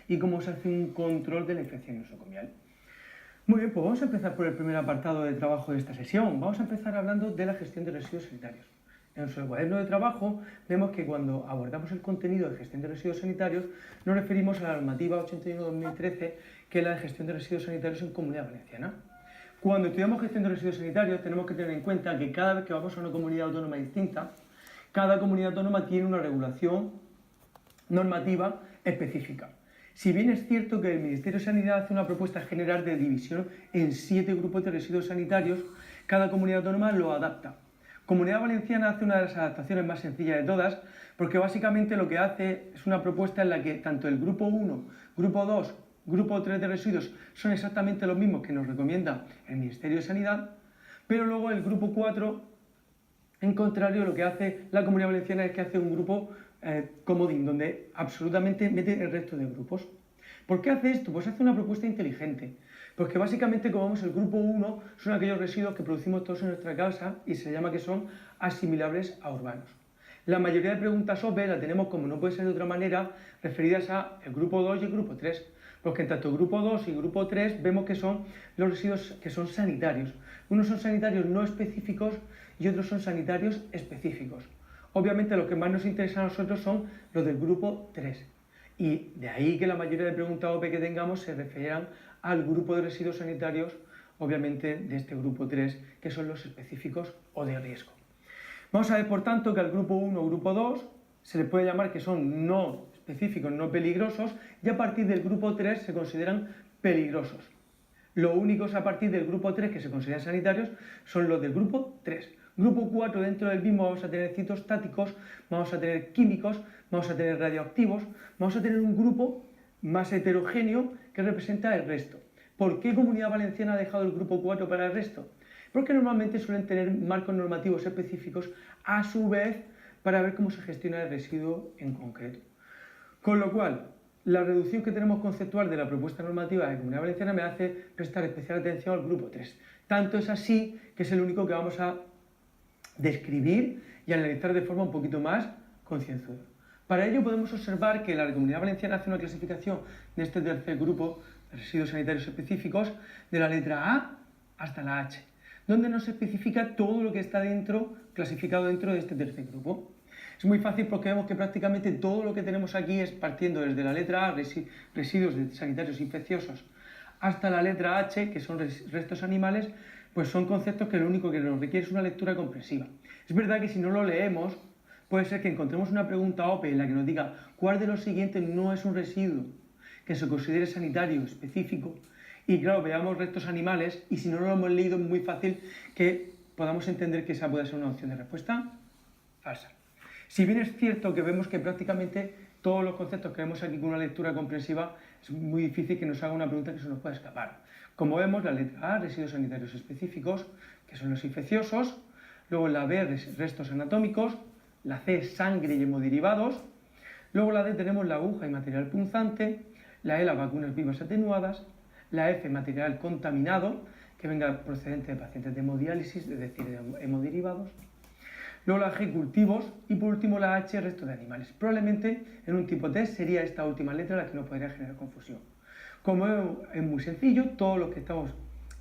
y cómo se hace un control de la infección nosocomial. Muy bien, pues vamos a empezar por el primer apartado de trabajo de esta sesión. Vamos a empezar hablando de la gestión de residuos sanitarios. En nuestro cuaderno de trabajo vemos que cuando abordamos el contenido de gestión de residuos sanitarios nos referimos a la normativa 81/2013, que es la de gestión de residuos sanitarios en Comunidad Valenciana. Cuando estudiamos gestión de residuos sanitarios tenemos que tener en cuenta que cada vez que vamos a una comunidad autónoma distinta, cada comunidad autónoma tiene una regulación normativa específica. Si bien es cierto que el Ministerio de Sanidad hace una propuesta general de división en 7 grupos de residuos sanitarios, cada comunidad autónoma lo adapta. Comunidad Valenciana hace una de las adaptaciones más sencillas de todas, porque básicamente lo que hace es una propuesta en la que tanto el grupo 1, grupo 2, grupo 3 de residuos son exactamente los mismos que nos recomienda el Ministerio de Sanidad, pero luego el grupo 4, en contrario, lo que hace la Comunidad Valenciana es que hace un grupo comodín, donde absolutamente mete el resto de grupos. ¿Por qué hace esto? Pues hace una propuesta inteligente, porque básicamente, como vemos, el grupo 1 son aquellos residuos que producimos todos en nuestra casa y se llama que son asimilables a urbanos. La mayoría de preguntas OPE la tenemos, como no puede ser de otra manera, referidas a el grupo 2 y el grupo 3, porque en tanto grupo 2 y grupo 3 vemos que son los residuos que son sanitarios. Unos son sanitarios no específicos y otros son sanitarios específicos. Obviamente lo que más nos interesa a nosotros son los del grupo 3. Y de ahí que la mayoría de preguntas OPE que tengamos se refieran al grupo de residuos sanitarios, obviamente de este grupo 3, que son los específicos o de riesgo. Vamos a ver, por tanto, que al grupo 1 o grupo 2 se le puede llamar que son no específicos, no peligrosos, y a partir del grupo 3 se consideran peligrosos. Lo únicos a partir del grupo 3 que se consideran sanitarios son los del grupo 3. Grupo 4, dentro del mismo vamos a tener citostáticos, vamos a tener químicos, vamos a tener radioactivos, vamos a tener un grupo más heterogéneo que representa el resto. ¿Por qué Comunidad Valenciana ha dejado el grupo 4 para el resto? Porque normalmente suelen tener marcos normativos específicos a su vez para ver cómo se gestiona el residuo en concreto. Con lo cual, la reducción que tenemos conceptual de la propuesta normativa de Comunidad Valenciana me hace prestar especial atención al grupo 3. Tanto es así que es el único que vamos a describir y analizar de forma un poquito más concienzuda. Para ello podemos observar que la Comunidad Valenciana hace una clasificación de este tercer grupo de residuos sanitarios específicos de la letra A hasta la H, donde nos especifica todo lo que está clasificado dentro de este tercer grupo. Es muy fácil porque vemos que prácticamente todo lo que tenemos aquí es partiendo desde la letra A, residuos sanitarios infecciosos, hasta la letra H, que son restos animales, pues son conceptos que lo único que nos requiere es una lectura comprensiva. Es verdad que si no lo leemos, puede ser que encontremos una pregunta OPE en la que nos diga cuál de los siguientes no es un residuo que se considere sanitario específico, y claro, veamos restos animales, y si no lo hemos leído es muy fácil que podamos entender que esa puede ser una opción de respuesta falsa. Si bien es cierto que vemos que prácticamente todos los conceptos que vemos aquí con una lectura comprensiva, es muy difícil que nos haga una pregunta que se nos pueda escapar. Como vemos, la letra A, residuos sanitarios específicos, que son los infecciosos, luego la B, restos anatómicos, la C, sangre y hemoderivados, luego la D tenemos la aguja y material punzante, la E, las vacunas vivas atenuadas, la F, material contaminado, que venga procedente de pacientes de hemodiálisis, es decir, de hemoderivados, luego la G, cultivos, y por último la H, resto de animales. Probablemente en un tipo T sería esta última letra la que nos podría generar confusión. Como es muy sencillo, todos los que estamos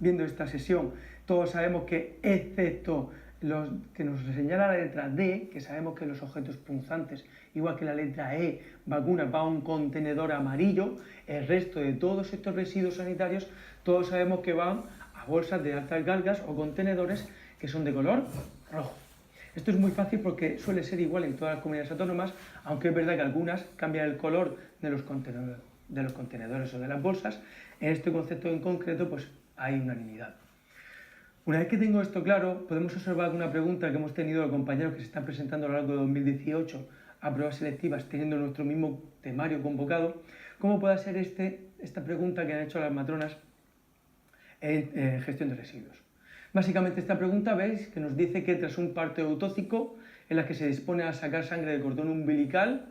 viendo esta sesión, todos sabemos que, excepto los que nos señala la letra D, que sabemos que los objetos punzantes, igual que la letra E, vacunas, va a un contenedor amarillo, el resto de todos estos residuos sanitarios, todos sabemos que van a bolsas de altas cargas o contenedores que son de color rojo. Esto es muy fácil porque suele ser igual en todas las comunidades autónomas, aunque es verdad que algunas cambian el color de los contenedores o de las bolsas. En este concepto en concreto pues hay unanimidad. Una vez que tengo esto claro, podemos observar una pregunta que hemos tenido de compañeros que se están presentando a lo largo de 2018 a pruebas selectivas teniendo nuestro mismo temario convocado. ¿Cómo puede ser esta pregunta que han hecho las matronas en gestión de residuos? Básicamente esta pregunta, veis, que nos dice que tras un parto eutóxico en la que se dispone a sacar sangre del cordón umbilical,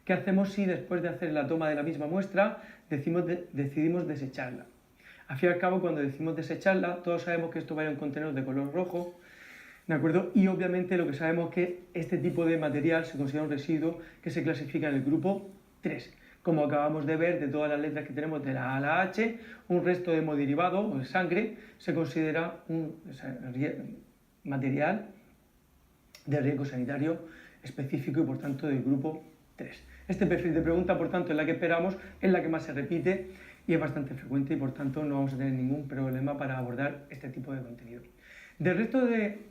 ¿qué hacemos si después de hacer la toma de la misma muestra decidimos desecharla? Al fin y al cabo, cuando decimos desecharla, todos sabemos que esto va a un contenedor de color rojo, ¿de acuerdo? Y obviamente lo que sabemos es que este tipo de material se considera un residuo que se clasifica en el grupo 3. Como acabamos de ver, de todas las letras que tenemos de la A a la H, un resto de hemodiderivado o de sangre se considera un material de riesgo sanitario específico y por tanto del grupo 3. Este perfil de pregunta, por tanto, es la que esperamos, es la que más se repite y es bastante frecuente y por tanto no vamos a tener ningún problema para abordar este tipo de contenido. Del resto de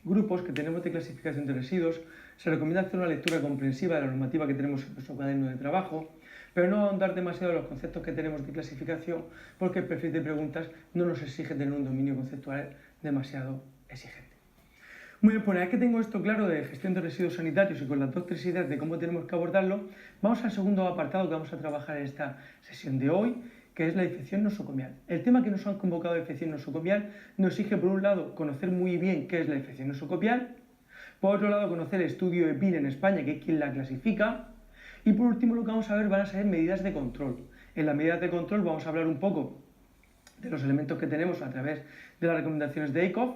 grupos que tenemos de clasificación de residuos, se recomienda hacer una lectura comprensiva de la normativa que tenemos en nuestro cuaderno de trabajo, pero no ahondar demasiado en los conceptos que tenemos de clasificación, porque el perfil de preguntas no nos exige tener un dominio conceptual demasiado exigente. Muy bien, pues una vez que tengo esto claro de gestión de residuos sanitarios y con las 2 o 3 ideas de cómo tenemos que abordarlo, vamos al segundo apartado que vamos a trabajar en esta sesión de hoy, que es la infección nosocomial. El tema que nos han convocado de infección nosocomial nos exige, por un lado, conocer muy bien qué es la infección nosocomial, por otro lado, conocer el estudio EPINE en España, que es quien la clasifica, y por último lo que vamos a ver van a ser medidas de control. En las medidas de control vamos a hablar un poco de los elementos que tenemos a través de las recomendaciones de ECOF.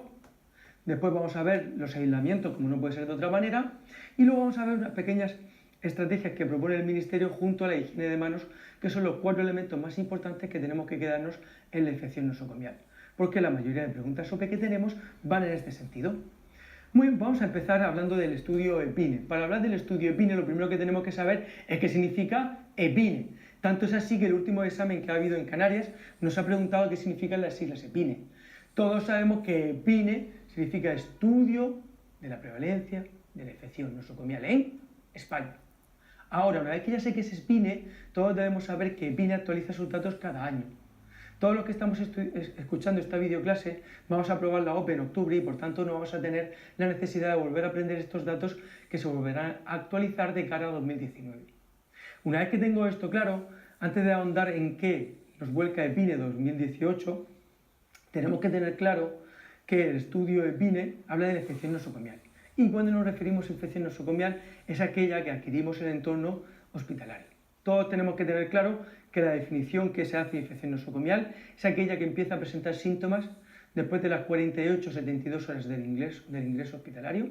Después vamos a ver los aislamientos, como no puede ser de otra manera, y luego vamos a ver unas pequeñas estrategias que propone el Ministerio junto a la higiene de manos, que son los 4 elementos más importantes que tenemos que quedarnos en la infección nosocomial, porque la mayoría de preguntas SOPE que tenemos van en este sentido. Muy bien, vamos a empezar hablando del estudio EPINE. Para hablar del estudio EPINE, lo primero que tenemos que saber es qué significa EPINE. Tanto es así que el último examen que ha habido en Canarias nos ha preguntado qué significan las siglas EPINE. Todos sabemos que EPINE significa Estudio de la Prevalencia de la Infección Nosocomial en España. Ahora, una vez que ya sé que es EPINE, todos debemos saber que EPINE actualiza sus datos cada año. Todos los que estamos escuchando esta videoclase vamos a probar la OPE en octubre y por tanto no vamos a tener la necesidad de volver a aprender estos datos que se volverán a actualizar de cara a 2019. Una vez que tengo esto claro, antes de ahondar en qué nos vuelca EPINE 2018, tenemos que tener claro que el estudio EPINE habla de la infección nosocomial. Y cuando nos referimos a infección nosocomial es aquella que adquirimos en el entorno hospitalario. Todos tenemos que tener claro que la definición que se hace de infección nosocomial es aquella que empieza a presentar síntomas después de las 48-72 horas del ingreso hospitalario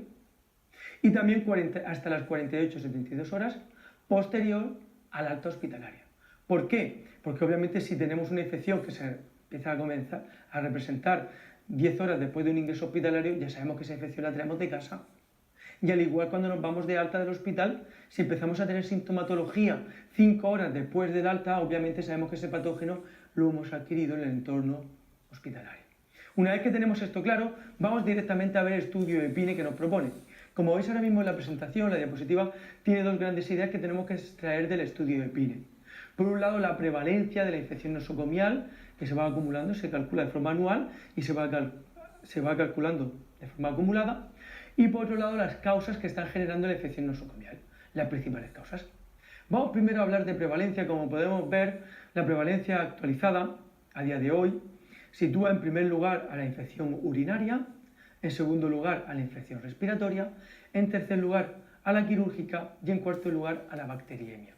y también hasta las 48-72 horas posterior al alta hospitalaria. ¿Por qué? Porque obviamente si tenemos una infección que se empieza a comenzar a representar 10 horas después de un ingreso hospitalario, ya sabemos que esa infección la traemos de casa. Y al igual cuando nos vamos de alta del hospital, si empezamos a tener sintomatología 5 horas después del alta, obviamente sabemos que ese patógeno lo hemos adquirido en el entorno hospitalario. Una vez que tenemos esto claro, vamos directamente a ver el estudio EPINE que nos propone. Como veis ahora mismo en la presentación, la diapositiva tiene 2 grandes ideas que tenemos que extraer del estudio EPINE. Por un lado, la prevalencia de la infección nosocomial, que se va acumulando, se calcula de forma anual y se va calculando de forma acumulada. Y por otro lado, las causas que están generando la infección nosocomial, las principales causas. Vamos primero a hablar de prevalencia. Como podemos ver, la prevalencia actualizada a día de hoy sitúa en primer lugar a la infección urinaria, en segundo lugar a la infección respiratoria, en tercer lugar a la quirúrgica y en cuarto lugar a la bacteriemia.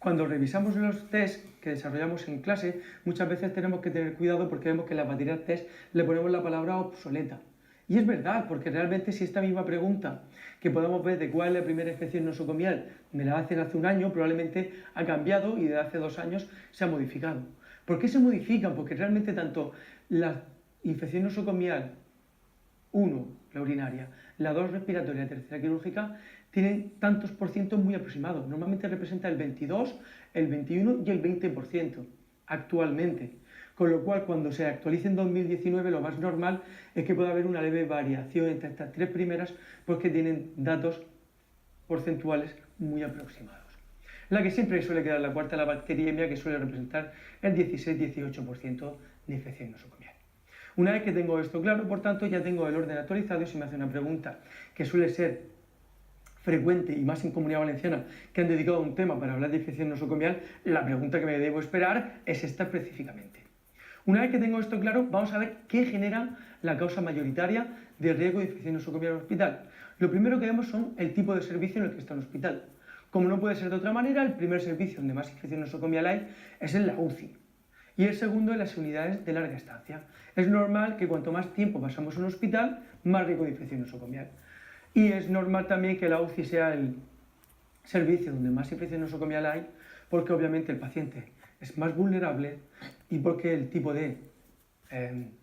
Cuando revisamos los test que desarrollamos en clase, muchas veces tenemos que tener cuidado porque vemos que en la batería test le ponemos la palabra obsoleta. Y es verdad, porque realmente si esta misma pregunta que podemos ver de cuál es la primera infección nosocomial me la hacen hace un año, probablemente ha cambiado y de hace 2 años se ha modificado. ¿Por qué se modifican? Porque realmente tanto la infección nosocomial 1, la urinaria, la 2 respiratoria y la tercera quirúrgica tienen tantos por cientos muy aproximados. Normalmente representa el 22, el 21 y el 20% actualmente. Con lo cual, cuando se actualice en 2019, lo más normal es que pueda haber una leve variación entre estas 3 primeras, porque tienen datos porcentuales muy aproximados. La que siempre suele quedar la cuarta, la bacteriemia, que suele representar el 16-18% de infección nosocomial. Una vez que tengo esto claro, por tanto, ya tengo el orden actualizado y si me hace una pregunta que suele ser frecuente y más en Comunidad Valenciana que han dedicado un tema para hablar de infección nosocomial, la pregunta que me debo esperar es esta específicamente. Una vez que tengo esto claro, vamos a ver qué genera la causa mayoritaria de riesgo de infección nosocomial en el hospital. Lo primero que vemos son el tipo de servicio en el que está el hospital. Como no puede ser de otra manera, el primer servicio donde más infección nosocomial hay es en la UCI y el segundo en las unidades de larga estancia. Es normal que cuanto más tiempo pasamos en un hospital, más riesgo de infección nosocomial. Y es normal también que la UCI sea el servicio donde más infección nosocomial hay, porque obviamente el paciente es más vulnerable y porque el tipo de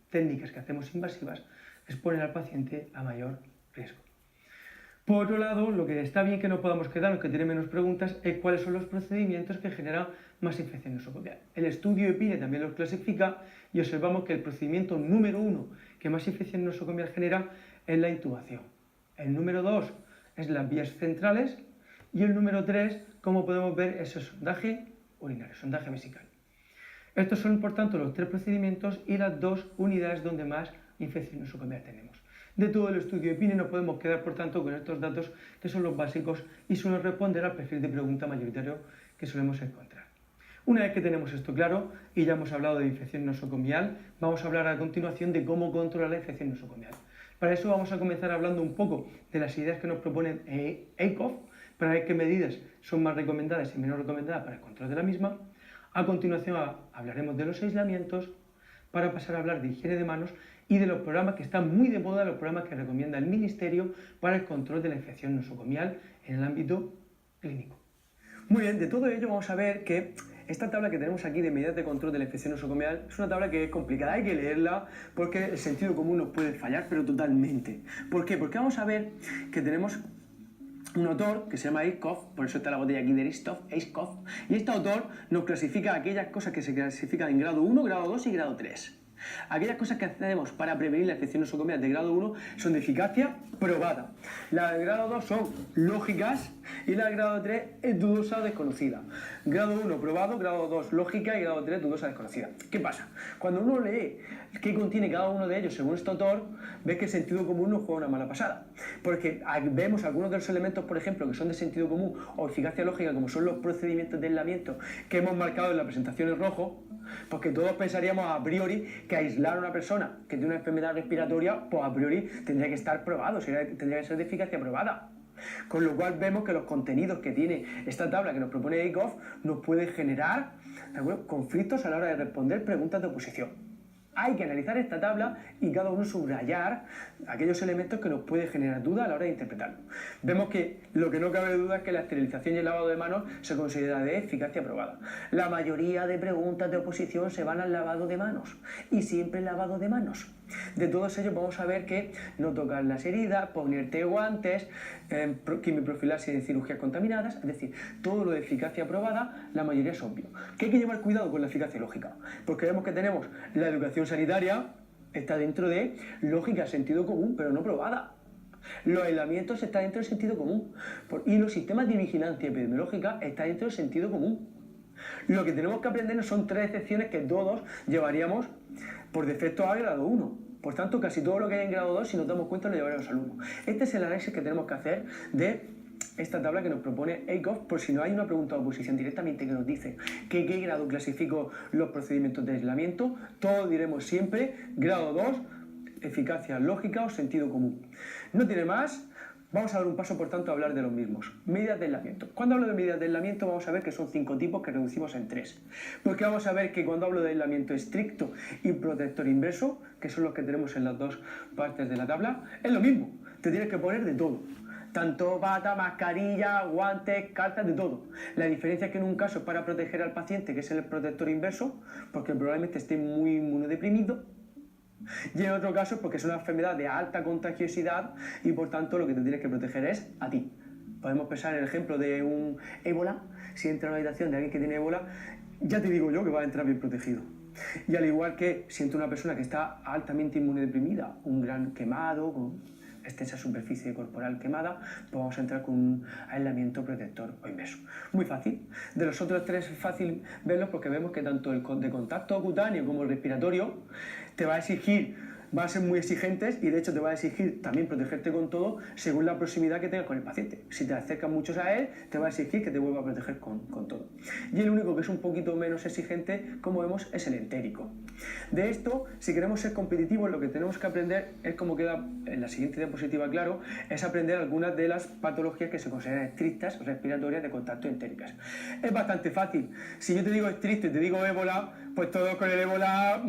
técnicas que hacemos invasivas exponen al paciente a mayor riesgo. Por otro lado, lo que está bien que no podamos quedar, aunque tiene menos preguntas, es cuáles son los procedimientos que generan más infección nosocomial. El estudio EPINE también los clasifica y observamos que el procedimiento número 1 que más infección nosocomial genera es la intubación. El número 2 es las vías centrales y el número 3, como podemos ver, es el sondaje urinario, sondaje vesical. Estos son, por tanto, los 3 procedimientos y las 2 unidades donde más infección nosocomial tenemos. De todo el estudio EPINE nos podemos quedar, por tanto, con estos datos que son los básicos y suelen responder al perfil de pregunta mayoritario que solemos encontrar. Una vez que tenemos esto claro y ya hemos hablado de infección nosocomial, vamos a hablar a continuación de cómo controlar la infección nosocomial. Para eso vamos a comenzar hablando un poco de las ideas que nos propone ACOF, para ver qué medidas son más recomendadas y menos recomendadas para el control de la misma. A continuación hablaremos de los aislamientos, para pasar a hablar de higiene de manos y de los programas que están muy de moda, los programas que recomienda el Ministerio para el control de la infección nosocomial en el ámbito clínico. Muy bien, de todo ello vamos a ver que esta tabla que tenemos aquí de medidas de control de la infección nosocomial es una tabla que es complicada, hay que leerla porque el sentido común nos puede fallar, pero totalmente. ¿Por qué? Porque vamos a ver que tenemos un autor que se llama Aikoff, por eso está la botella aquí de Aikoff, y este autor nos clasifica aquellas cosas que se clasifican en grado 1, grado 2 y grado 3. Aquellas cosas que hacemos para prevenir la infección nosocomial de grado 1 son de eficacia probada. Las de grado 2 son lógicas y la de grado 3 es dudosa o desconocida. Grado 1 probado, grado 2 lógica y grado 3 dudosa o desconocida. ¿Qué pasa? Cuando uno lee qué contiene cada uno de ellos según este autor, ves que el sentido común nos juega una mala pasada. Porque vemos algunos de los elementos, por ejemplo, que son de sentido común o eficacia lógica, como son los procedimientos de aislamiento que hemos marcado en la presentación en rojo, porque todos pensaríamos a priori que aislar a una persona que tiene una enfermedad respiratoria, pues a priori tendría que estar probado, tendría que ser de eficacia probada. Con lo cual vemos que los contenidos que tiene esta tabla que nos propone Aikoff nos puede generar, ¿de acuerdo?, conflictos a la hora de responder preguntas de oposición. Hay que analizar esta tabla y cada uno subrayar aquellos elementos que nos pueden generar duda a la hora de interpretarlo. Vemos que lo que no cabe duda es que la esterilización y el lavado de manos se considera de eficacia probada. La mayoría de preguntas de oposición se van al lavado de manos y siempre el lavado de manos. De todos ellos vamos a ver que no tocar las heridas, ponerte guantes, quimioprofilaxis en cirugías contaminadas, es decir, todo lo de eficacia probada, la mayoría es obvio. ¿Qué hay que llevar cuidado con la eficacia lógica? Porque vemos que tenemos la educación sanitaria, está dentro de lógica, sentido común, pero no probada. Los aislamientos están dentro del sentido común. Y los sistemas de vigilancia epidemiológica están dentro del sentido común. Lo que tenemos que aprender son 3 excepciones que todos llevaríamos por defecto a grado 1. Por tanto, casi todo lo que hay en grado 2, si nos damos cuenta, lo llevaremos al 1. Este es el análisis que tenemos que hacer de esta tabla que nos propone Aikoff, por si no hay una pregunta de oposición directamente que nos dice qué grado clasifico los procedimientos de aislamiento, todos diremos siempre grado 2, eficacia lógica o sentido común. No tiene más. Vamos a dar un paso, por tanto, a hablar de los mismos. Medidas de aislamiento. Cuando hablo de medidas de aislamiento vamos a ver que son 5 tipos que reducimos en 3. Porque vamos a ver que cuando hablo de aislamiento estricto y protector inverso, que son los que tenemos en las dos partes de la tabla, es lo mismo. Te tienes que poner de todo. Tanto bata, mascarilla, guantes, calzas, de todo. La diferencia es que en un caso es para proteger al paciente, que es el protector inverso, porque probablemente esté muy inmunodeprimido, y en otro caso porque es una enfermedad de alta contagiosidad y por tanto lo que te tienes que proteger es a ti. Podemos pensar en el ejemplo de un ébola. Si entra a una habitación de alguien que tiene ébola, ya te digo yo que va a entrar bien protegido. Y al igual que si entra una persona que está altamente inmunodeprimida, un gran quemado, con extensa superficie corporal quemada, pues vamos a entrar con un aislamiento protector o inverso. Muy fácil. De los otros 3 es fácil verlos porque vemos que tanto el de contacto cutáneo como el respiratorio te va a exigir, van a ser muy exigentes y de hecho te va a exigir también protegerte con todo según la proximidad que tengas con el paciente. Si te acercas mucho a él, te va a exigir que te vuelva a proteger con todo. Y el único que es un poquito menos exigente, como vemos, es el entérico. De esto, si queremos ser competitivos, lo que tenemos que aprender es, como queda en la siguiente diapositiva claro, es aprender algunas de las patologías que se consideran estrictas respiratorias de contacto entéricas. Es bastante fácil. Si yo te digo estricto y te digo ébola, pues todos con el ébola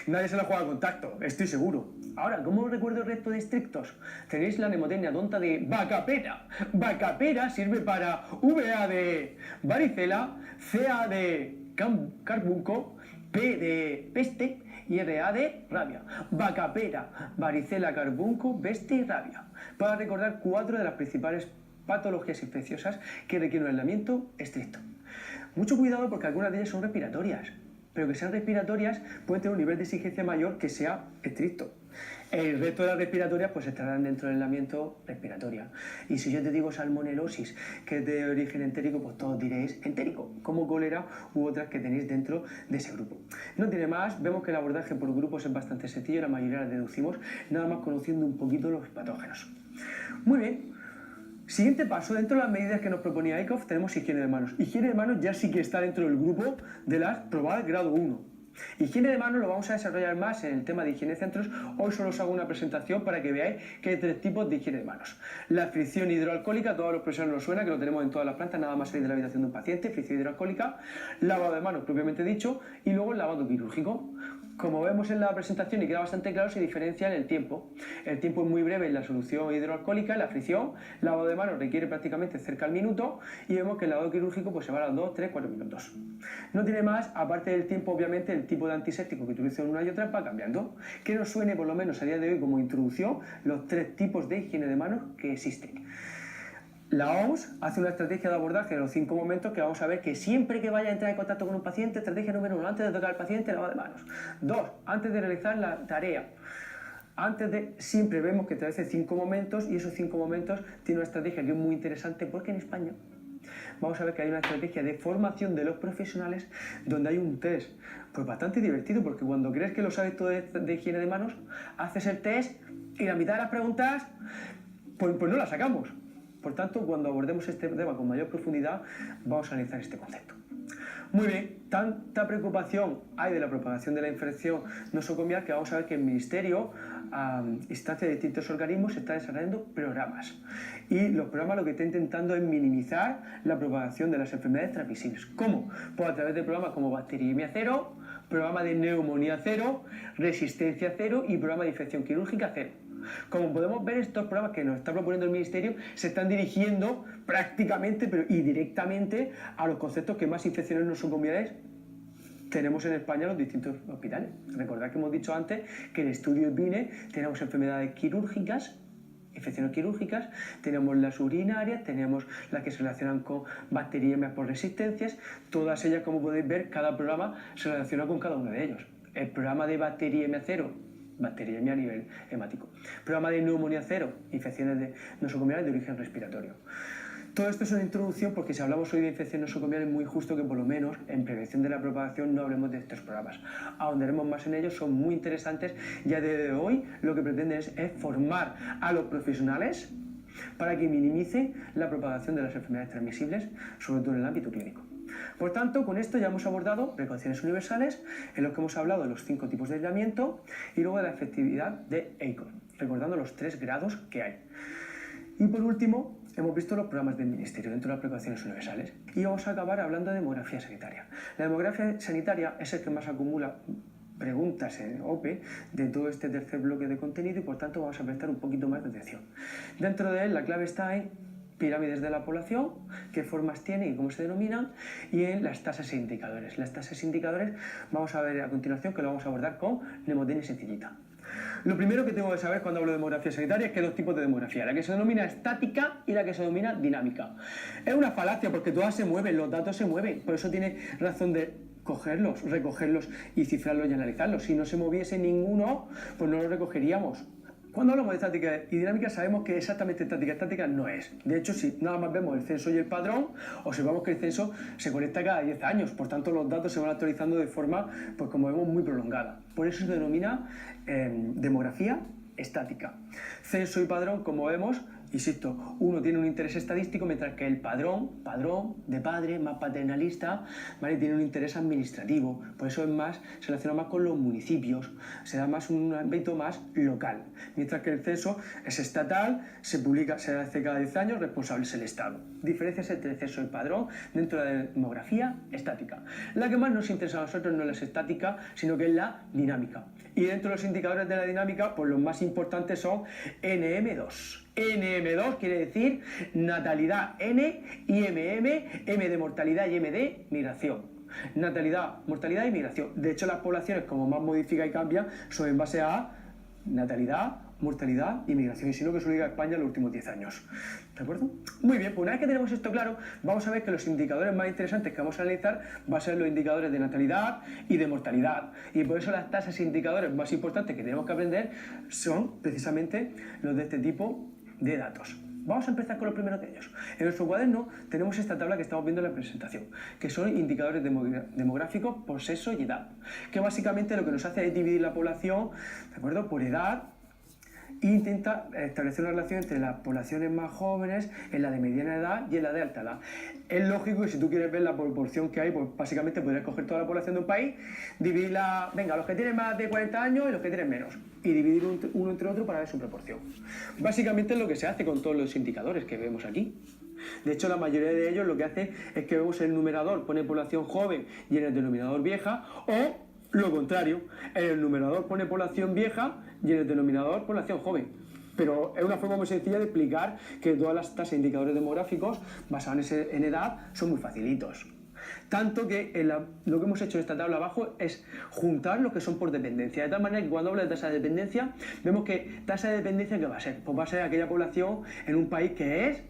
nadie se la juega a contacto, estoy seguro. Ahora, ¿cómo recuerdo el resto de distritos? Tenéis la mnemotecnia tonta de vacapera. Vacapera sirve para VA de varicela, CA de carbunco, P de peste y RA de rabia. Vacapera, varicela, carbunco, peste y rabia. Para recordar 4 de las principales patologías infecciosas que requieren un aislamiento estricto. Mucho cuidado porque algunas de ellas son respiratorias, pero que sean respiratorias pueden tener un nivel de exigencia mayor que sea estricto. El resto de las respiratorias pues estarán dentro del aislamiento respiratoria. Y si yo te digo salmonelosis, que es de origen entérico, pues todos diréis entérico, como cólera u otras que tenéis dentro de ese grupo. No tiene más, vemos que el abordaje por grupos es bastante sencillo, la mayoría las deducimos, nada más conociendo un poquito los patógenos. Muy bien. Siguiente paso, dentro de las medidas que nos proponía ICOF tenemos higiene de manos. Higiene de manos ya sí que está dentro del grupo de las probadas grado 1. Higiene de manos lo vamos a desarrollar más en el tema de higiene de centros. Hoy solo os hago una presentación para que veáis que hay 3 tipos de higiene de manos. La fricción hidroalcohólica, a todos los profesores nos suena, que lo tenemos en todas las plantas, nada más salir de la habitación de un paciente, fricción hidroalcohólica, lavado de manos propiamente dicho, y luego el lavado quirúrgico. Como vemos en la presentación y queda bastante claro, se diferencia en el tiempo. El tiempo es muy breve en la solución hidroalcohólica, en la fricción. El lavado de manos requiere prácticamente cerca al minuto y vemos que el lavado quirúrgico pues se va a los 2, 3, 4 minutos. No tiene más, aparte del tiempo, obviamente, el tipo de antiséptico que utilizo en una y otra va cambiando. Que nos suene, por lo menos a día de hoy, como introducción, los 3 tipos de higiene de manos que existen. La OMS hace una estrategia de abordaje de los 5 momentos que vamos a ver que siempre que vaya a entrar en contacto con un paciente, estrategia número 1, antes de tocar al paciente, lavado de manos. 2, antes de realizar la tarea. Siempre vemos que te hace 5 momentos y esos 5 momentos tiene una estrategia que es muy interesante porque en España vamos a ver que hay una estrategia de formación de los profesionales donde hay un test pues bastante divertido porque cuando crees que lo sabes todo de higiene de manos, haces el test y la mitad de las preguntas pues no las sacamos. Por tanto, cuando abordemos este tema con mayor profundidad, vamos a analizar este concepto. Muy bien, tanta preocupación hay de la propagación de la infección nosocomial que vamos a ver que el Ministerio, a instancia de distintos organismos, está desarrollando programas. Y los programas lo que están intentando es minimizar la propagación de las enfermedades transmisibles. ¿Cómo? Pues a través de programas como Bacteriemia Cero, programa de neumonía cero, resistencia cero y programa de infección quirúrgica cero. Como podemos ver, estos programas que nos está proponiendo el Ministerio se están dirigiendo prácticamente y directamente a los conceptos que más infecciones nosocomiales tenemos en España en los distintos hospitales. Recordad que hemos dicho antes que en el estudio VINE tenemos enfermedades quirúrgicas, infecciones quirúrgicas, tenemos las urinarias, tenemos las que se relacionan con bacteriemias por resistencias, todas ellas, como podéis ver, cada programa se relaciona con cada uno de ellos. El programa de bacteriemia cero, bacteriemia a nivel hemático. Programa de neumonía cero, infecciones nosocomiales de origen respiratorio. Todo esto es una introducción porque si hablamos hoy de infecciones nosocomiales es muy justo que por lo menos en prevención de la propagación no hablemos de estos programas. Ahondaremos más en ellos, son muy interesantes y a día de hoy lo que pretenden es formar a los profesionales para que minimice la propagación de las enfermedades transmisibles, sobre todo en el ámbito clínico. Por tanto, con esto ya hemos abordado precauciones universales, en los que hemos hablado de los 5 tipos de aislamiento y luego de la efectividad de EICON, recordando los 3 grados que hay. Y por último, hemos visto los programas del Ministerio dentro de las precauciones universales. Y vamos a acabar hablando de demografía sanitaria. La demografía sanitaria es el que más acumula preguntas en OPE de todo este tercer bloque de contenido y por tanto vamos a prestar un poquito más de atención. Dentro de él la clave está en pirámides de la población, qué formas tiene y cómo se denominan, y en las tasas e indicadores. Las tasas e indicadores vamos a ver a continuación, que lo vamos a abordar con mnemotecnia sencillita. Lo primero que tengo que saber cuando hablo de demografía sanitaria es que hay 2 tipos de demografía, la que se denomina estática y la que se denomina dinámica. Es una falacia porque todas se mueven, los datos se mueven, por eso tiene razón de cogerlos, recogerlos y cifrarlos y analizarlos. Si no se moviese ninguno, pues no los recogeríamos. Cuando hablamos de estática y dinámica sabemos que exactamente estática no es. De hecho, si nada más vemos el censo y el padrón, observamos que el censo se conecta cada 10 años. Por tanto, los datos se van actualizando de forma, pues como vemos, muy prolongada. Por eso se denomina demografía estática. Censo y padrón, como vemos, insisto, uno tiene un interés estadístico, mientras que el padrón de padre, más paternalista, ¿vale? Tiene un interés administrativo, por eso es más, se relaciona más con los municipios, se da más un ámbito más local, mientras que el censo es estatal, se publica, se hace cada 10 años, responsable es el Estado. Diferencias entre el censo y el padrón dentro de la demografía estática. La que más nos interesa a nosotros no es la estática, sino que es la dinámica. Y dentro de los indicadores de la dinámica, pues los más importantes son NM2. NM2 quiere decir natalidad N y M de mortalidad y M de migración. Natalidad, mortalidad y migración. De hecho, las poblaciones como más modifican y cambian son en base a natalidad, mortalidad y migración, y si no que se lo diga España en los últimos 10 años. ¿De acuerdo? Muy bien, pues una vez que tenemos esto claro, vamos a ver que los indicadores más interesantes que vamos a analizar van a ser los indicadores de natalidad y de mortalidad. Y por eso las tasas e indicadores más importantes que tenemos que aprender son precisamente los de este tipo de datos. Vamos a empezar con los primeros de ellos. En nuestro cuaderno tenemos esta tabla que estamos viendo en la presentación, que son indicadores demográficos por sexo y edad, que básicamente lo que nos hace es dividir la población, ¿de acuerdo?, por edad, e intenta establecer una relación entre las poblaciones más jóvenes, en la de mediana edad y en la de alta edad. Es lógico que si tú quieres ver la proporción que hay, pues básicamente podrías coger toda la población de un país, dividirla, venga, los que tienen más de 40 años y los que tienen menos, y dividir uno entre otro para ver su proporción. Básicamente es lo que se hace con todos los indicadores que vemos aquí. De hecho, la mayoría de ellos lo que hace es que vemos el numerador, pone población joven y en el denominador vieja, o lo contrario, en el numerador pone población vieja y en el denominador población joven. Pero es una forma muy sencilla de explicar que todas las tasas e indicadores demográficos basados en edad son muy facilitos. Tanto que lo que hemos hecho en esta tabla abajo es juntar lo que son por dependencia. De tal manera que cuando hablo de tasa de dependencia, vemos que tasa de dependencia, ¿qué va a ser? Pues va a ser aquella población en un país que es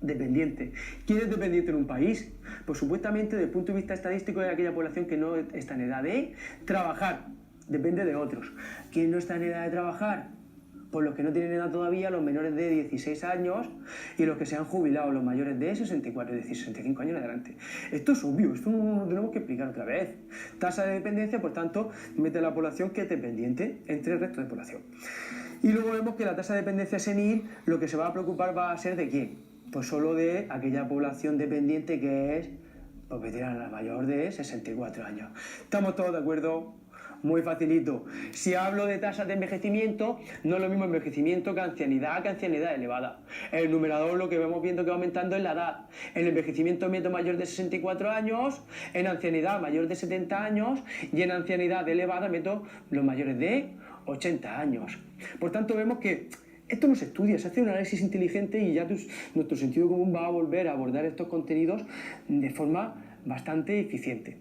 dependiente. ¿Quién es dependiente en un país? Pues supuestamente desde el punto de vista estadístico es aquella población que no está en edad de trabajar, depende de otros. ¿Quién no está en edad de trabajar? Pues los que no tienen edad todavía, los menores de 16 años y los que se han jubilado, los mayores de 64, es decir, 65 años en adelante. Esto es obvio, esto no lo tenemos que explicar otra vez. Tasa de dependencia, por tanto, mete la población que es dependiente entre el resto de población. Y luego vemos que la tasa de dependencia senil, lo que se va a preocupar va a ser ¿de quién? Pues solo de aquella población dependiente que es pues, veterana mayor de 64 años. ¿Estamos todos de acuerdo? Muy facilito. Si hablo de tasas de envejecimiento, no es lo mismo envejecimiento que ancianidad elevada. En el numerador lo que vemos viendo que va aumentando es la edad. En el envejecimiento meto mayor de 64 años, en ancianidad mayor de 70 años y en ancianidad elevada meto los mayores de 80 años. Por tanto, vemos que esto no se estudia, se hace un análisis inteligente y ya nuestro sentido común va a volver a abordar estos contenidos de forma bastante eficiente.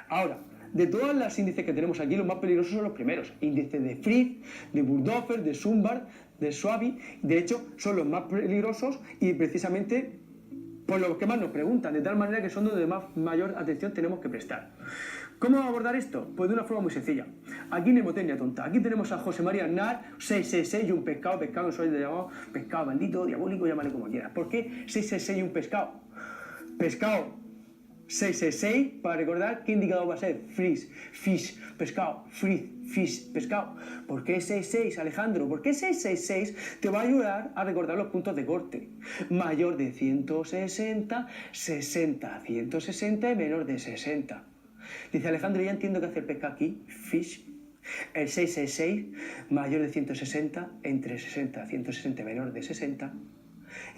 Ahora, de todos los índices que tenemos aquí, los más peligrosos son los primeros. Índices de Fritz, de Burgdorfer, de Sumbart, de Schwabi. De hecho, son los más peligrosos y precisamente por los que más nos preguntan, de tal manera que son donde mayor atención tenemos que prestar. ¿Cómo abordar esto? Pues de una forma muy sencilla. Aquí mnemotecnia tonta. Aquí tenemos a José María Aznar, 666 y un pescado que soy llamado pescado maldito, diabólico, llámale como quieras. ¿Por qué 666 y un pescado? Pescado 666, para recordar qué indicador va a ser. Fish, pescado, fish, pescado. ¿Por qué 66, Alejandro? ¿Por qué 666 te va a ayudar a recordar los puntos de corte? Mayor de 160, 60, 160 y menor de 60. Dice Alejandro, ya entiendo qué hacer pesca aquí. Fish. El 666, mayor de 160, entre 60 y 160, menor de 60.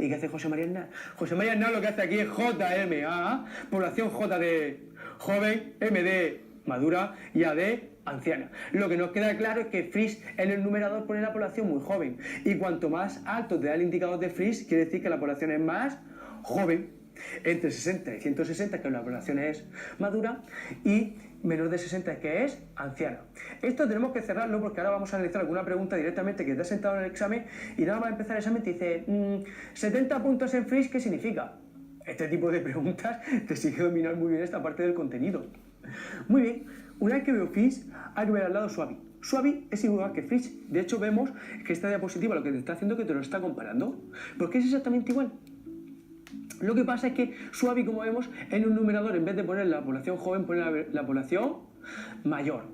¿Y qué hace José María Aznar? José María Aznar lo que hace aquí es JMA, población J de joven, M de madura y A de anciana. Lo que nos queda claro es que Frisch en el numerador pone la población muy joven. Y cuanto más alto te da el indicador de Frisch, quiere decir que la población es más joven. Entre 60 y 160, que la población es madura, y menor de 60, que es anciana. Esto tenemos que cerrarlo porque ahora vamos a analizar alguna pregunta directamente que te has sentado en el examen y nada más empezar el examen te dice 70 puntos en Frisch, ¿qué significa? Este tipo de preguntas te sigue dominar muy bien esta parte del contenido. Muy bien, una vez que veo Frisch, hay que ver al lado Schwabi. Schwabi es igual que Frisch. De hecho, vemos que esta diapositiva lo que te está haciendo es que te lo está comparando. ¿Por qué es exactamente igual? Lo que pasa es que Schwabi, como vemos, en un numerador, en vez de poner la población joven, pone la población mayor.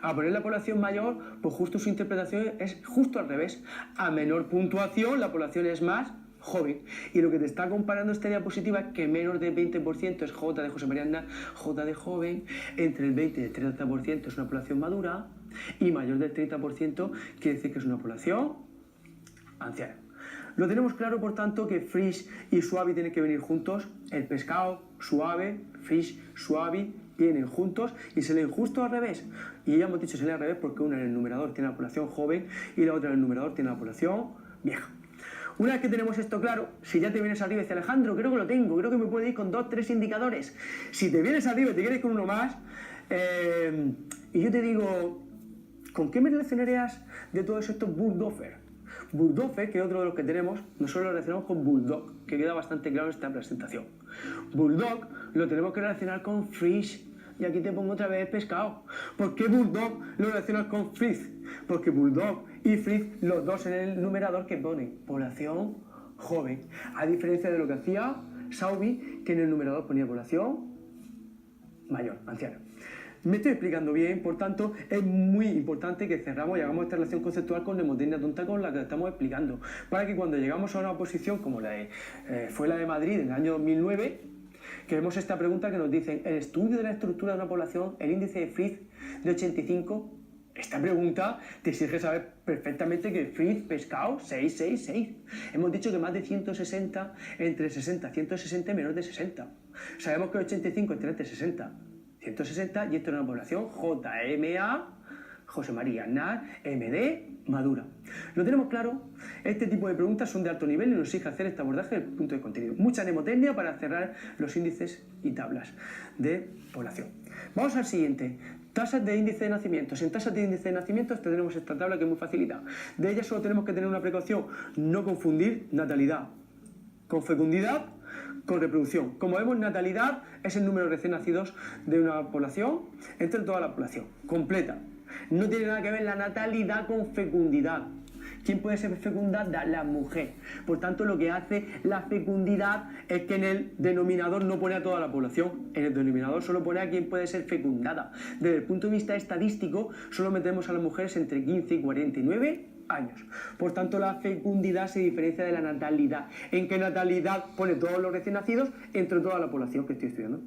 A poner la población mayor, pues justo su interpretación es justo al revés. A menor puntuación, la población es más joven. Y lo que te está comparando esta diapositiva es que menos del 20% es J de José María Aznar, J de joven, entre el 20 y el 30% es una población madura, y mayor del 30% quiere decir que es una población anciana. Lo tenemos claro, por tanto, que fresh y suave tienen que venir juntos. El pescado, suave, fresh, suave, vienen juntos y se leen justo al revés. Y ya hemos dicho se lee al revés porque una en el numerador tiene la población joven y la otra en el numerador tiene la población vieja. Una vez que tenemos esto claro, si ya te vienes arriba y dices, Alejandro, creo que lo tengo, creo que me puede ir con 2, 3 indicadores. Si te vienes arriba y te quieres con uno más, y yo te digo, ¿con qué me relacionarías de todos estos Bulldozer? Bulldozer, que es otro de los que tenemos, nosotros lo relacionamos con Bulldog, que queda bastante claro en esta presentación. Bulldog lo tenemos que relacionar con Fish, y aquí te pongo otra vez pescado. ¿Por qué Bulldog lo relacionas con Fish? Porque Bulldog y Fish, los dos en el numerador que ponen población joven, a diferencia de lo que hacía Sauby, que en el numerador ponía población mayor, anciana. Me estoy explicando bien, por tanto, es muy importante que cerramos y hagamos esta relación conceptual con mnemotecnia tonta con la que estamos explicando, para que cuando llegamos a una oposición como fue la de Madrid en el año 2009, que vemos esta pregunta que nos dicen, el estudio de la estructura de una población, el índice de Fritz de 85, esta pregunta te exige saber perfectamente que Fritz, pescado, 666. Hemos dicho que más de 160, entre 60 y 160 y menos de 60. Sabemos que el 85 está entre 60 160 y esto es una población JMA, José María Aznar, MD, madura. ¿Lo tenemos claro? Este tipo de preguntas son de alto nivel y nos exige hacer este abordaje del punto de contenido. Mucha mnemotecnia para cerrar los índices y tablas de población. Vamos al siguiente. Tasas de índice de nacimientos. En tasas de índice de nacimientos tenemos esta tabla que es muy facilita. De ella solo tenemos que tener una precaución, no confundir natalidad con fecundidad con reproducción. Como vemos, natalidad es el número de recién nacidos de una población entre toda la población, completa. No tiene nada que ver la natalidad con fecundidad. ¿Quién puede ser fecundada? La mujer. Por tanto, lo que hace la fecundidad es que en el denominador no pone a toda la población, en el denominador solo pone a quien puede ser fecundada. Desde el punto de vista estadístico, solo metemos a las mujeres entre 15 y 49 años. Por tanto, la fecundidad se diferencia de la natalidad, en que natalidad pone todos los recién nacidos entre toda la población que estoy estudiando.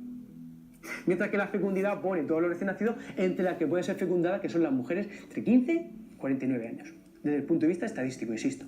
Mientras que la fecundidad pone todos los recién nacidos entre las que pueden ser fecundadas, que son las mujeres entre 15 y 49 años. Desde el punto de vista estadístico, insisto.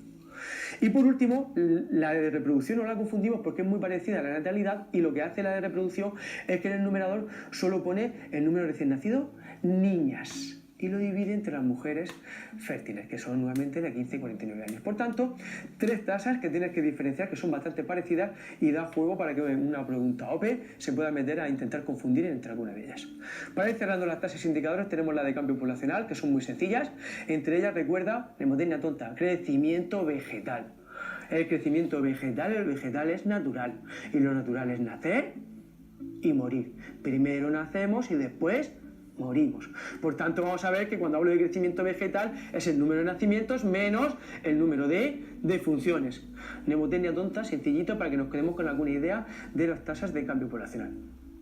Y por último, la de reproducción no la confundimos porque es muy parecida a la natalidad y lo que hace la de reproducción es que en el numerador solo pone el número de recién nacidos niñas y lo divide entre las mujeres fértiles, que son nuevamente de 15 y 49 años. Por tanto, tres tasas que tienes que diferenciar, que son bastante parecidas y da juego para que en una pregunta OPE se pueda meter a intentar confundir entre alguna de ellas. Para ir cerrando las tasas e indicadores, tenemos la de cambio poblacional, que son muy sencillas. Entre ellas, recuerda, mnemotecnia tonta, crecimiento vegetal. El crecimiento vegetal, el vegetal es natural, y lo natural es nacer y morir. Primero nacemos y después morimos. Por tanto, vamos a ver que cuando hablo de crecimiento vegetal es el número de nacimientos menos el número de defunciones. Mnemotecnia tonta, sencillito, para que nos quedemos con alguna idea de las tasas de cambio poblacional.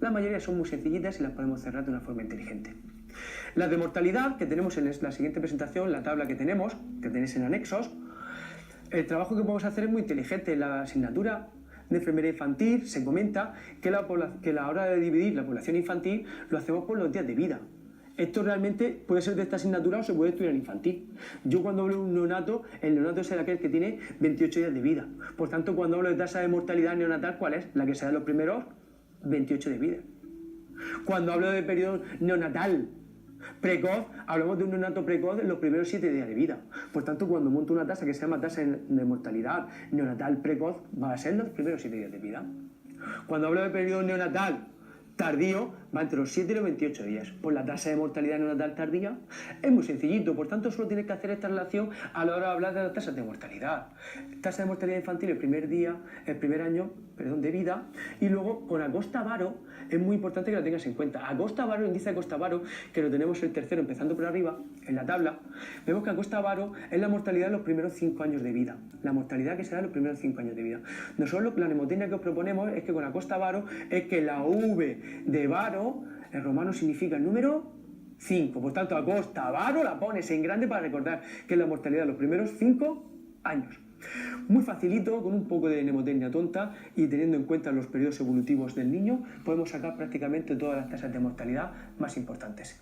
La mayoría son muy sencillitas y las podemos cerrar de una forma inteligente. Las de mortalidad, que tenemos en la siguiente presentación, la tabla que tenemos, que tenéis en anexos, el trabajo que podemos hacer es muy inteligente. En la asignatura de enfermería infantil se comenta que la hora de dividir la población infantil lo hacemos por los días de vida. Esto realmente puede ser de esta asignatura o se puede estudiar en infantil. Yo cuando hablo de un neonato, el neonato es aquel que tiene 28 días de vida. Por tanto, cuando hablo de tasa de mortalidad neonatal, ¿cuál es? La que se da en los primeros 28 de vida. Cuando hablo de periodo neonatal precoz, hablamos de un neonato precoz en los primeros 7 días de vida. Por tanto, cuando monto una tasa que se llama tasa de mortalidad neonatal precoz, va a ser los primeros 7 días de vida. Cuando hablo de periodo neonatal tardío, va entre los 7 y los 28 días. Por la tasa de mortalidad neonatal tardía es muy sencillito, por tanto solo tienes que hacer esta relación a la hora de hablar de las tasas de mortalidad. Tasa de mortalidad infantil el primer año de vida, y luego con Acosta-Varo es muy importante que lo tengas en cuenta. Acosta-Varo, índice de Acosta-Varo, que lo tenemos el tercero empezando por arriba, en la tabla, vemos que Acosta-Varo es la mortalidad de los primeros 5 años de vida. La mortalidad que se da en los primeros 5 años de vida. Nosotros la mnemotecnia que os proponemos es que con Acosta-Varo es que la V de Varo, en romano significa el número 5. Por tanto, Acosta-Varo la pones en grande para recordar que es la mortalidad de los primeros 5 años. Muy facilito, con un poco de mnemotecnia tonta y teniendo en cuenta los periodos evolutivos del niño, podemos sacar prácticamente todas las tasas de mortalidad más importantes.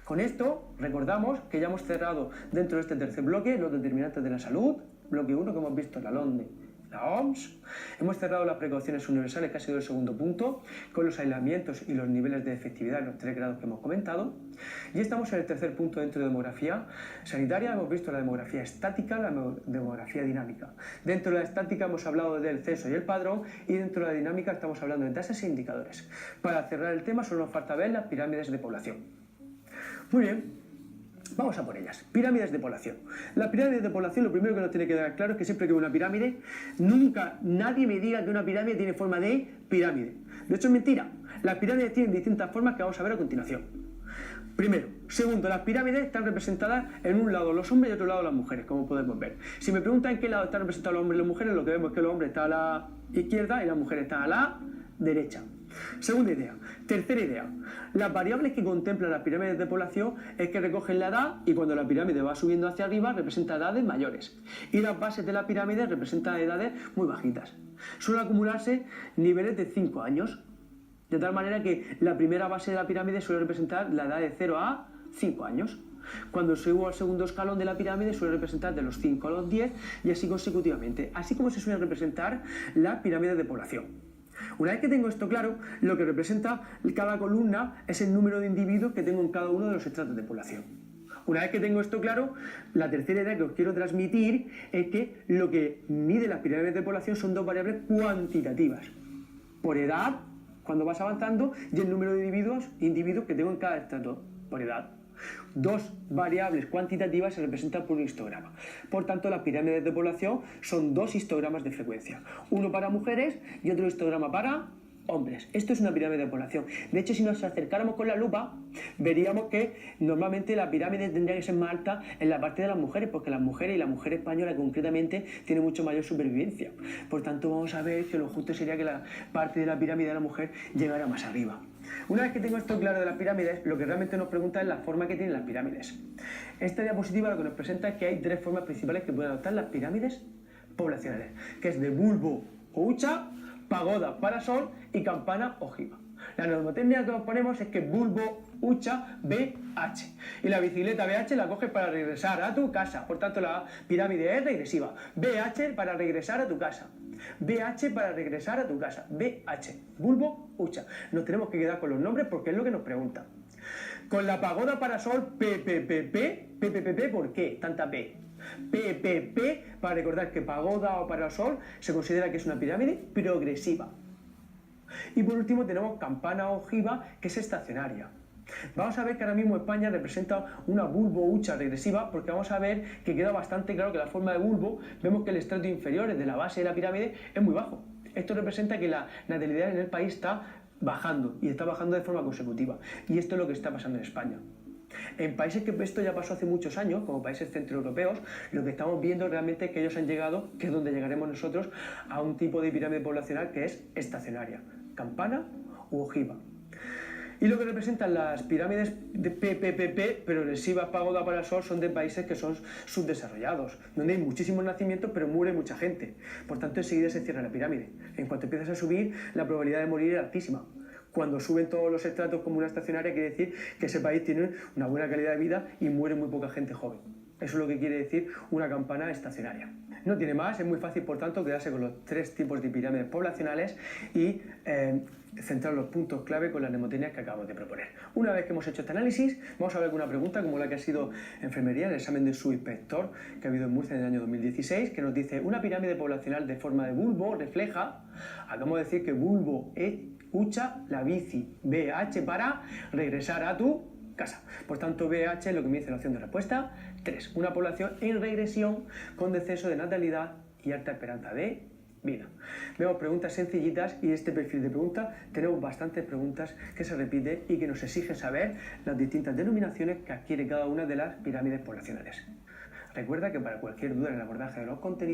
Con esto, recordamos que ya hemos cerrado dentro de este tercer bloque los determinantes de la salud, bloque 1 que hemos visto la LONDE, la OMS. Hemos cerrado las precauciones universales, que ha sido el segundo punto, con los aislamientos y los niveles de efectividad en los 3 grados que hemos comentado. Y estamos en el tercer punto dentro de demografía sanitaria. Hemos visto la demografía estática, la demografía dinámica. Dentro de la estática hemos hablado del censo y el padrón, y dentro de la dinámica estamos hablando de tasas e indicadores. Para cerrar el tema solo nos falta ver las pirámides de población. Muy bien. Vamos a por ellas. Pirámides de población. Las pirámides de población, lo primero que nos tiene que dar claro es que siempre que una pirámide, nunca nadie me diga que una pirámide tiene forma de pirámide. De hecho, es mentira. Las pirámides tienen distintas formas que vamos a ver a continuación. Primero. Segundo, las pirámides están representadas en un lado los hombres y otro lado las mujeres, como podemos ver. Si me preguntan en qué lado están representados los hombres y las mujeres, lo que vemos es que los hombres están a la izquierda y las mujeres están a la derecha. Segunda idea. Tercera idea. Las variables que contemplan las pirámides de población es que recogen la edad, y cuando la pirámide va subiendo hacia arriba representa edades mayores. Y las bases de la pirámide representan edades muy bajitas. Suelen acumularse niveles de 5 años. De tal manera que la primera base de la pirámide suele representar la edad de 0 a 5 años. Cuando subo al segundo escalón de la pirámide suele representar de los 5 a los 10 y así consecutivamente. Así como se suele representar la pirámide de población. Una vez que tengo esto claro, lo que representa cada columna es el número de individuos que tengo en cada uno de los estratos de población. Una vez que tengo esto claro, la tercera idea que os quiero transmitir es que lo que mide las pirámides de población son dos variables cuantitativas. Por edad, cuando vas avanzando, y el número de individuos que tengo en cada estrato, por edad. Dos variables cuantitativas se representan por un histograma. Por tanto, las pirámides de población son dos histogramas de frecuencia. Uno para mujeres y otro histograma para hombres. Esto es una pirámide de población. De hecho, si nos acercáramos con la lupa, veríamos que normalmente la pirámide tendría que ser más alta en la parte de las mujeres, porque las mujeres y la mujer española concretamente tiene mucho mayor supervivencia. Por tanto, vamos a ver que lo justo sería que la parte de la pirámide de la mujer llegara más arriba. Una vez que tengo esto claro de las pirámides, lo que realmente nos pregunta es la forma que tienen las pirámides. Esta diapositiva lo que nos presenta es que hay tres formas principales que pueden adoptar las pirámides poblacionales, que es de bulbo o hucha, pagoda, parasol y campana ojiva. La normotecnia que nos ponemos es que bulbo, hucha, BH. Y la bicicleta BH la coges para regresar a tu casa. Por tanto, la pirámide es regresiva. BH para regresar a tu casa. BH para regresar a tu casa. BH. Bulbo, hucha. Nos tenemos que quedar con los nombres porque es lo que nos preguntan. Con la pagoda parasol PPPP, ¿por qué tanta P? PPP, para recordar que pagoda o parasol se considera que es una pirámide progresiva. Y por último tenemos campana ojiva, que es estacionaria. Vamos a ver que ahora mismo España representa una bulbo-hucha regresiva, porque vamos a ver que queda bastante claro que la forma de bulbo, vemos que el estrato inferior de la base de la pirámide es muy bajo. Esto representa que la natalidad en el país está bajando, y está bajando de forma consecutiva. Y esto es lo que está pasando en España. En países que esto ya pasó hace muchos años, como países centroeuropeos, lo que estamos viendo realmente es que ellos han llegado, que es donde llegaremos nosotros, a un tipo de pirámide poblacional que es estacionaria, campana u ojiva. Y lo que representan las pirámides de PPPP, progresivas, pagoda, parasol, son de países que son subdesarrollados, donde hay muchísimos nacimientos pero muere mucha gente. Por tanto, enseguida se cierra la pirámide. En cuanto empiezas a subir, la probabilidad de morir es altísima. Cuando suben todos los estratos como una estacionaria, quiere decir que ese país tiene una buena calidad de vida y muere muy poca gente joven. Eso es lo que quiere decir una campana estacionaria. No tiene más, es muy fácil, por tanto, quedarse con los tres tipos de pirámides poblacionales y centrar los puntos clave con las mnemotecnias que acabamos de proponer. Una vez que hemos hecho este análisis, vamos a ver alguna pregunta como la que ha sido enfermería en el examen de subinspector que ha habido en Murcia en el año 2016, que nos dice: una pirámide poblacional de forma de bulbo refleja, acabamos de decir que bulbo es hucha, la bici, BH para regresar a tu casa. Por tanto, BH es lo que me dice la opción de respuesta 3. Una población en regresión con descenso de natalidad y alta esperanza de vida. Vemos preguntas sencillitas y este perfil de preguntas tenemos bastantes preguntas que se repiten y que nos exigen saber las distintas denominaciones que adquiere cada una de las pirámides poblacionales. Recuerda que para cualquier duda en el abordaje de los contenidos